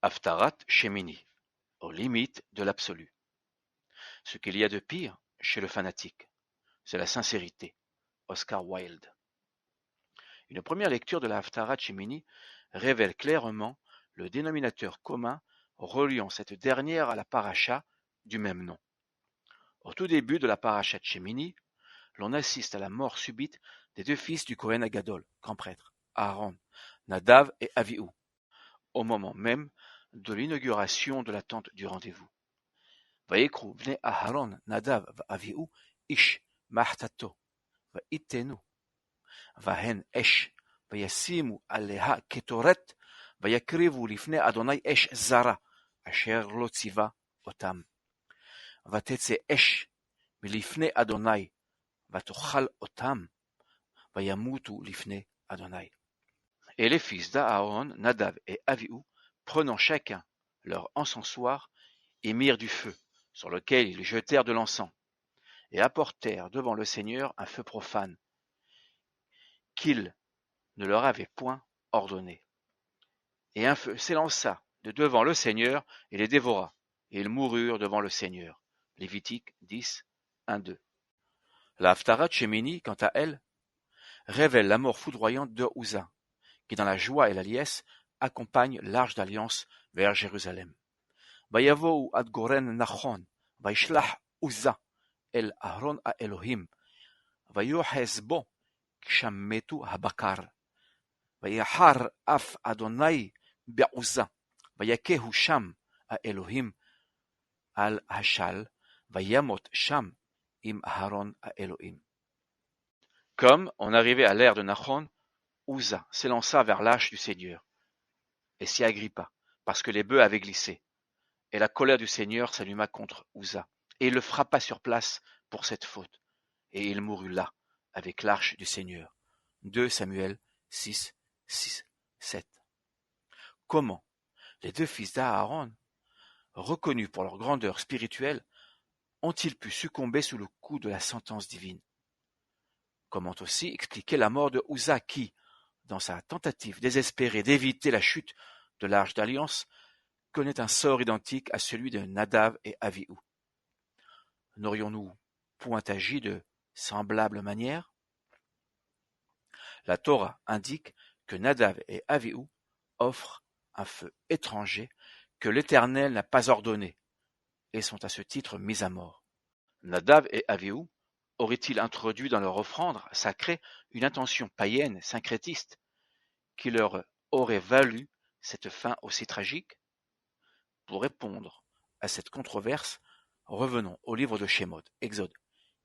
Haftarat Shemini, aux limites de l'absolu. Ce qu'il y a de pire chez le fanatique, c'est la sincérité. Oscar Wilde. Une première lecture de la Haftarat Shemini révèle clairement le dénominateur commun reliant cette dernière à la paracha du même nom. Au tout début de la paracha Shemini, l'on assiste à la mort subite des deux fils du Kohen Agadol, grand prêtre, Aaron, Nadav et Avihu, au moment même de l'inauguration de la tente du rendez-vous. ויקחו בני אהרון נדב ואביהו איש מחתתו ויתנו והן אש וישימו עליה קטורת ויקריבו לפני אדוני אש זרה אשר לא ציווה אותם. ותצא אש מלפני אדוני ותאכל אותם וימותו לפני אדוני. Et les fils d'Aaron, Nadav et Avihu, prenant chacun leur encensoir, y mirent du feu, sur lequel ils jetèrent de l'encens, et apportèrent devant le Seigneur un feu profane, qu'il ne leur avait point ordonné. Et un feu s'élança de devant le Seigneur et les dévora, et ils moururent devant le Seigneur. Lévitique 10, 1-2. La Haftarat Shemini, quant à elle, révèle la mort foudroyante de Uza, qui dans la joie et la liesse accompagne l'arche d'alliance vers Jérusalem. ויבואו עד גורן נחון, וישלח עוזה אל אהרון האלוהים, ויוחז בו כשם מתו הבקר. ויחר אף אדוני בעוזה, ויכהו שם האלוהים על השל, וימות שם עם אהרון האלוהים. Comme on arrivait à l'ère de Nachon, Uza s'élança vers l'arche du Seigneur, et s'y agrippa, parce que les bœufs avaient glissé. Et la colère du Seigneur s'alluma contre Uza, et il le frappa sur place pour cette faute, et il mourut là, avec l'arche du Seigneur. 2 Samuel 6, 6, 7. Comment les deux fils d'Aaron, reconnus pour leur grandeur spirituelle, ont-ils pu succomber sous le coup de la sentence divine? Comment aussi expliquer la mort de Uza qui, dans sa tentative désespérée d'éviter la chute de l'arche d'alliance, connaît un sort identique à celui de Nadav et Avihu? N'aurions-nous point agi de semblable manière? La Torah indique que Nadav et Avihu offrent un feu étranger que l'Éternel n'a pas ordonné et sont à ce titre mis à mort. Nadav et Avihu auraient-ils introduit dans leur offrande sacrée une intention païenne, syncrétiste, qui leur aurait valu cette fin aussi tragique? Pour répondre à cette controverse, revenons au livre de Shemot, Exode,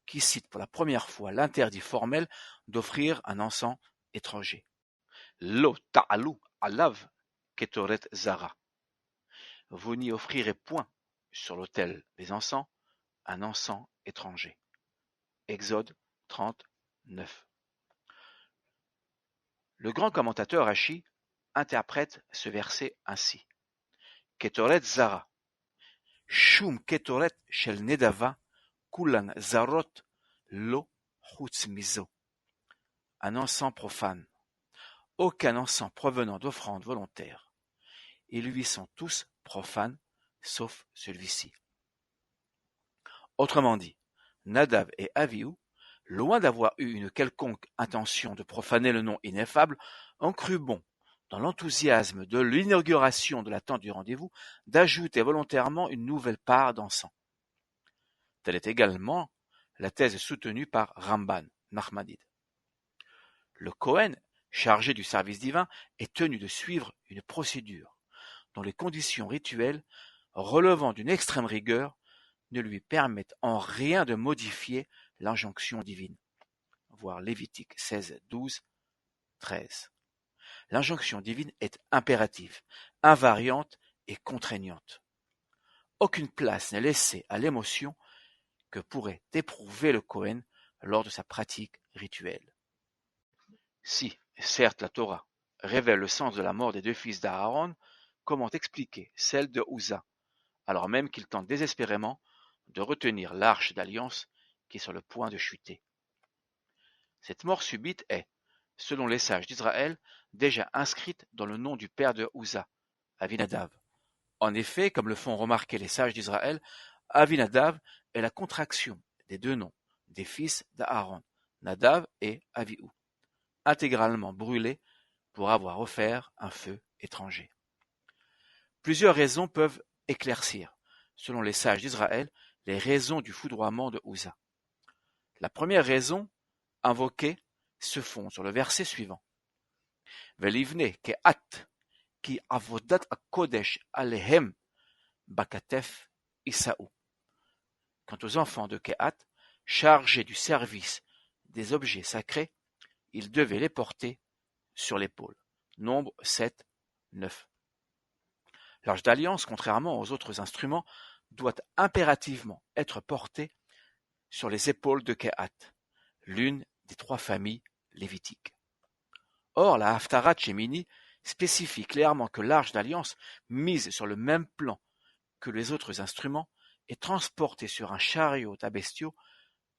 qui cite pour la première fois l'interdit formel d'offrir un encens étranger. Lo ta'alu alav ketoret zara. Vous n'y offrirez point sur l'autel des encens un encens étranger. Exode 39. Le grand commentateur Rashi interprète ce verset ainsi. Ketoret zara. Shum ketoret shel nedava kulan zarot lo chutz mizo. Un encens profane. Aucun encens provenant d'offrandes volontaires. Ils lui sont tous profanes, sauf celui-ci. Autrement dit, Nadav et Avihu, loin d'avoir eu une quelconque intention de profaner le nom ineffable, ont cru bon, dans l'enthousiasme de l'inauguration de la tente du rendez-vous, d'ajouter volontairement une nouvelle part d'encens. Telle est également la thèse soutenue par Ramban, Nachmanide. Le Kohen, chargé du service divin, est tenu de suivre une procédure dont les conditions rituelles, relevant d'une extrême rigueur, ne lui permettent en rien de modifier l'injonction divine. Voir Lévitique 16, 12, 13. L'injonction divine est impérative, invariante et contraignante. Aucune place n'est laissée à l'émotion que pourrait éprouver le Kohen lors de sa pratique rituelle. Si, certes, la Torah révèle le sens de la mort des deux fils d'Aaron, comment expliquer celle de Uza, alors même qu'il tente désespérément de retenir l'arche d'alliance qui est sur le point de chuter? Cette mort subite est, selon les sages d'Israël, déjà inscrite dans le nom du père de Uza, Avinadav, En effet, comme le font remarquer les sages d'Israël, Avinadav est la contraction des deux noms des fils d'Aaron, Nadav et Avihu, intégralement brûlés pour avoir offert un feu étranger. Plusieurs raisons peuvent éclaircir, selon les sages d'Israël, les raisons du foudroiement de Uza. La première raison invoquée se fonde sur le verset suivant. Velivne ke'at ki avodat hakodesh alehem bakatef Isaou. Quant aux enfants de Kehat, chargés du service des objets sacrés, ils devaient les porter sur l'épaule. Nombre 7, 9. L'Arche d'Alliance, contrairement aux autres instruments, doit impérativement être portée sur les épaules de Kehat, l'une des trois familles lévitiques. Or, la Haftarah Shemini spécifie clairement que l'Arche d'Alliance, mise sur le même plan que les autres instruments, est transportée sur un chariot à bestiaux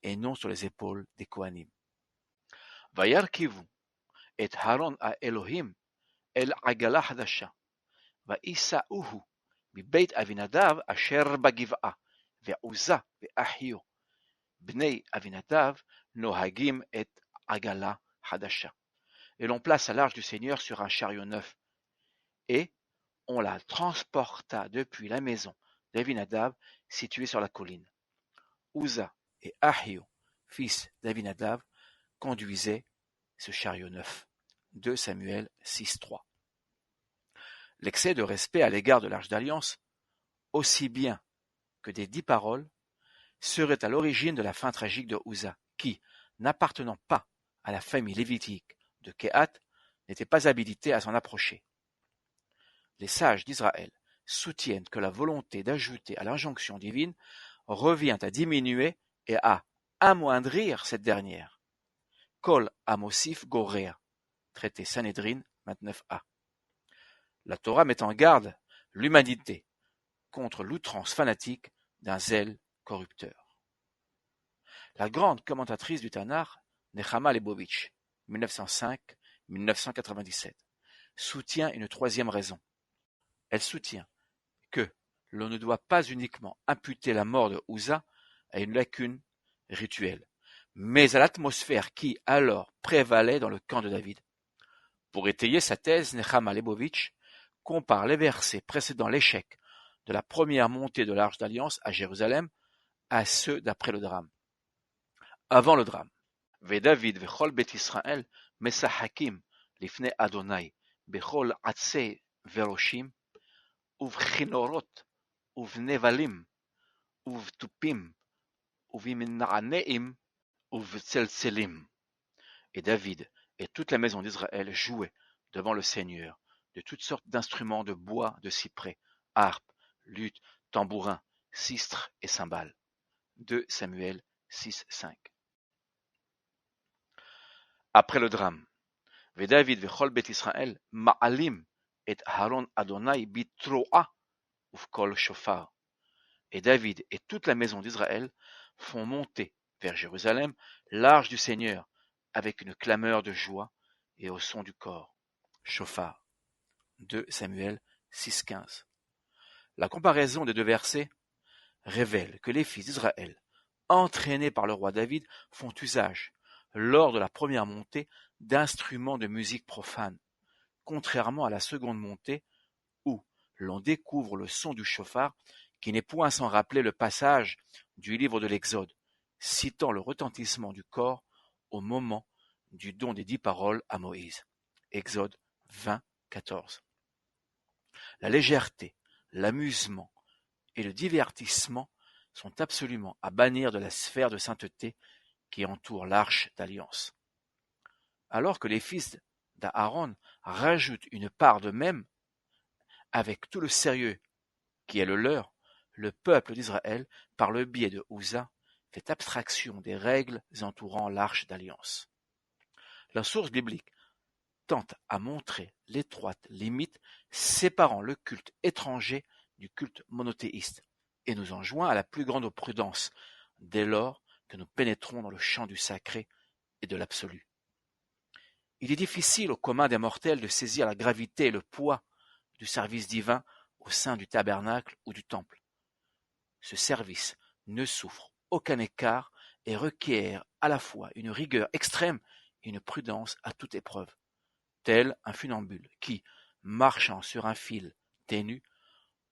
et non sur les épaules des Kohanim. Vayarkivu et Haron à Elohim el agala hadasha, vaïsaouhu מבית אבינדב אשר בגבעה, ועוזה ואחיו בני אבינדב נוהגים את עגלה חדשה. Et l'on place l'arche du Seigneur sur un chariot neuf, et on la transporta depuis la maison d'Avinadav située sur la colline. Uza et Ahio, fils d'Avinadav, conduisaient ce chariot neuf. 2 Samuel 6.3. L'excès de respect à l'égard de l'Arche d'Alliance, aussi bien que des 10 paroles, serait à l'origine de la fin tragique de Uza, qui, n'appartenant pas à la famille lévitique de Kehat, n'était pas habilité à s'en approcher. Les sages d'Israël soutiennent que la volonté d'ajouter à l'injonction divine revient à diminuer et à amoindrir cette dernière. Kol Amosif Gorea, traité Sanhédrin 29a. La Torah met en garde l'humanité contre l'outrance fanatique d'un zèle corrupteur. La grande commentatrice du Tanakh, Nechama Leibovitch, 1905-1997, soutient une troisième raison. Elle soutient que l'on ne doit pas uniquement imputer la mort de Uza à une lacune rituelle, mais à l'atmosphère qui alors prévalait dans le camp de David. Pour étayer sa thèse, Nechama Leibovitch compare les versets précédant l'échec de la première montée de l'Arche d'Alliance à Jérusalem à ceux d'après le drame. Avant le drame, David vechol bet Israël mesahakim lifnei Adonai bechol atzei veroshim ובכינורות, ובנבלים, ובתופים, ובמנענעים, ובצלצלים. Et David et toute la maison d'Israël jouaient devant le Seigneur de toutes sortes d'instruments de bois, de cyprès, harpes, luttes, tambourins, sistres et cymbales. 2 Samuel 6-5. Après le drame, David vechol bet Israël ma'alim et Haron Adonai bitroa uvkol shofar. Et David et toute la maison d'Israël font monter vers Jérusalem l'arche du Seigneur avec une clameur de joie et au son du cor. Shofar. 2 Samuel 6.15. La comparaison des deux versets révèle que les fils d'Israël, entraînés par le roi David, font usage, lors de la première montée, d'instruments de musique profane, contrairement à la seconde montée où l'on découvre le son du shofar qui n'est point sans rappeler le passage du livre de l'Exode, citant le retentissement du cor au moment du don des 10 paroles à Moïse. Exode 20, 14. La légèreté, l'amusement et le divertissement sont absolument à bannir de la sphère de sainteté qui entoure l'arche d'alliance. Alors que les fils d'Aaron rajoutent une part d'eux-mêmes, avec tout le sérieux qui est le leur, le peuple d'Israël, par le biais de Uza, fait abstraction des règles entourant l'arche d'alliance. La source biblique tente à montrer l'étroite limite séparant le culte étranger du culte monothéiste, et nous enjoint à la plus grande prudence, dès lors que nous pénétrons dans le champ du sacré et de l'absolu. Il est difficile au commun des mortels de saisir la gravité et le poids du service divin au au sein du tabernacle ou du temple. Ce service ne souffre aucun écart et requiert à la fois une rigueur extrême et une prudence à toute épreuve, tel un funambule qui, marchant sur un fil ténu,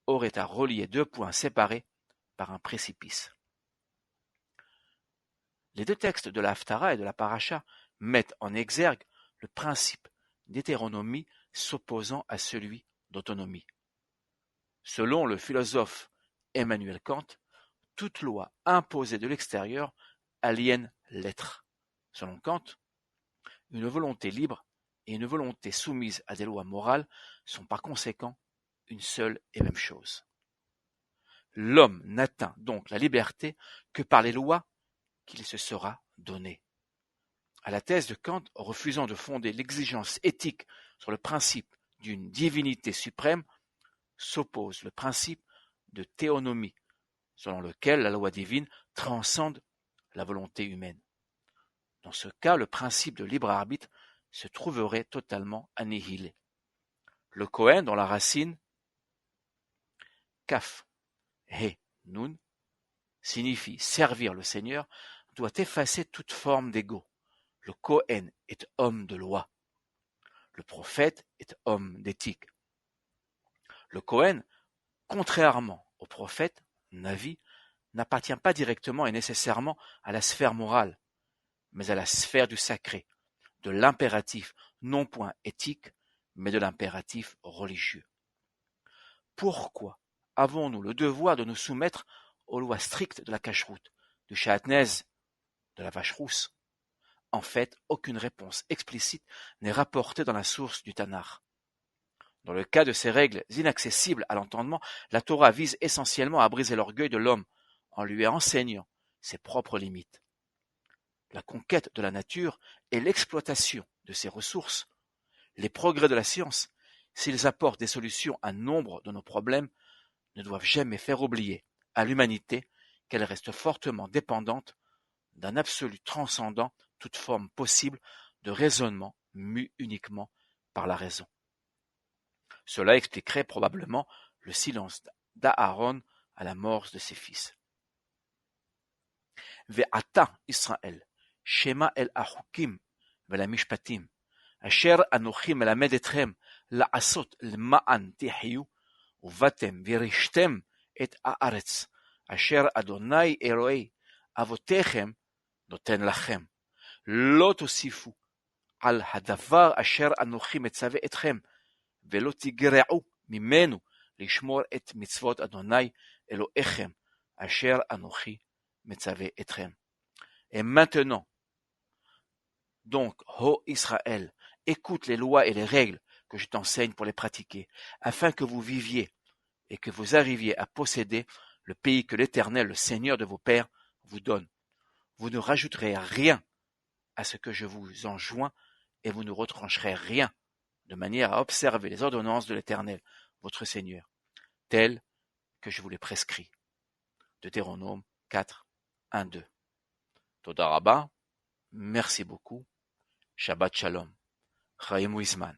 aurait à relier deux points séparés par un précipice. Les deux textes de la Haftara et de la Paracha mettent en exergue le principe d'hétéronomie s'opposant à celui d'autonomie. Selon le philosophe Emmanuel Kant, toute loi imposée de l'extérieur aliène l'être. Selon Kant, une volonté libre et une volonté soumise à des lois morales sont par conséquent une seule et même chose. L'homme n'atteint donc la liberté que par les lois qu'il se sera données. À la thèse de Kant refusant de fonder l'exigence éthique sur le principe d'une divinité suprême s'oppose le principe de théonomie, selon lequel la loi divine transcende la volonté humaine. Dans ce cas, le principe de libre arbitre se trouverait totalement annihilé. Le Kohen, dont la racine Kaf, He, Nun, signifie servir le Seigneur, doit effacer toute forme d'ego. Le Kohen est homme de loi. Le prophète est homme d'éthique. Le Kohen, contrairement au prophète, Navi, n'appartient pas directement et nécessairement à la sphère morale, mais à la sphère du sacré, de l'impératif non point éthique, mais de l'impératif religieux. Pourquoi avons-nous le devoir de nous soumettre aux lois strictes de la cacheroute, du shahatnez, de la vache rousse? En fait, aucune réponse explicite n'est rapportée dans la source du Tanakh. Dans le cas de ces règles inaccessibles à l'entendement, la Torah vise essentiellement à briser l'orgueil de l'homme en lui enseignant ses propres limites. La conquête de la nature et l'exploitation de ses ressources, les progrès de la science, s'ils apportent des solutions à nombre de nos problèmes, ne doivent jamais faire oublier à l'humanité qu'elle reste fortement dépendante d'un absolu transcendant toute forme possible de raisonnement mue uniquement par la raison. Cela expliquerait probablement le silence d'Aaron à la mort de ses fils. Ve'ata Israël, shema el achukim ve'lamishpatim, asher anochi melamed etchem la'asot l'ma'an tihiyu, uvatem virishtem et haaretz, asher Adonai Eloi avotechem noten lachem, lo tosifu על הדבר אשר אנוכי מצווה אתכם, ולא תגרעו ממנו לשמור את מצוות אדוני אלוהיכם, אשר אנוכי מצווה אתכם. Et maintenant, donc, ô Israël, écoute les lois et les règles que je t'enseigne pour les pratiquer, afin que vous viviez et que vous arriviez à posséder le pays que l'Éternel, le Seigneur de vos pères, vous donne. Vous ne rajouterez rien à ce que je vous enjoins, et vous ne retrancherez rien, de manière à observer les ordonnances de l'Éternel, votre Seigneur, telles que je vous les prescris. Deutéronome 4, 1, 2. Toda Rabba, merci beaucoup. Shabbat Shalom. Chaim Weizmann.